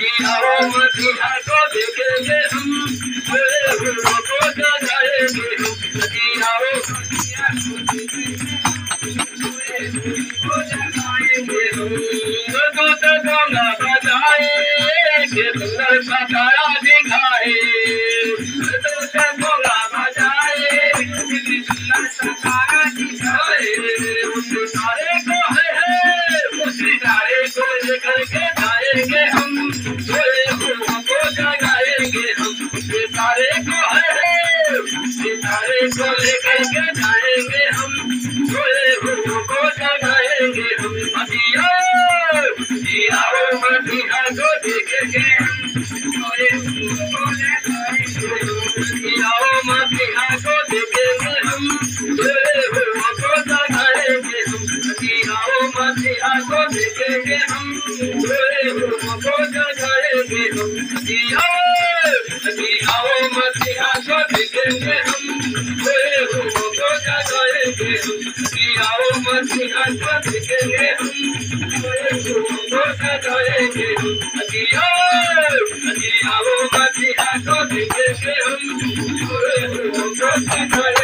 आओ मसीहा को देखेंगे हम, सोए हुओं को जगाएंगे हम। आओ मसीहा को देखेंगे हम, दूत गंगा बजाएंगे, सुंदर सतारा दिखाए। दूत गंगा बजाएंगे, सुंदर सतारा दिखाए। उस सितारे को उस सितारे को लेकर के जाएंगे हम, सोए हुओं को जगाएंगे हम। सितारे को सितारे को लेकर के जाएंगे हम, सोए हुओं को जगाएंगे हम। आओ मसीहा को देखेंगे हम, सोए हुओं को जगाएंगे हम। आओ मसीहा को देखेंगे हम, सोए हुओं को जगाएंगे हम। आओ मसीहा को देखेंगे हम, सोए हुओं को जगाएंगे हम। आओ मसीहा को देखेंगे हम, सोए हुओं को जगाएंगे हम। आओ मसीहा को देखेंगे हम, सोए हुओं को जगाएंगे हम। आओ मसीहा को देखेंगे हम, सोए हुओं को जगाएंगे।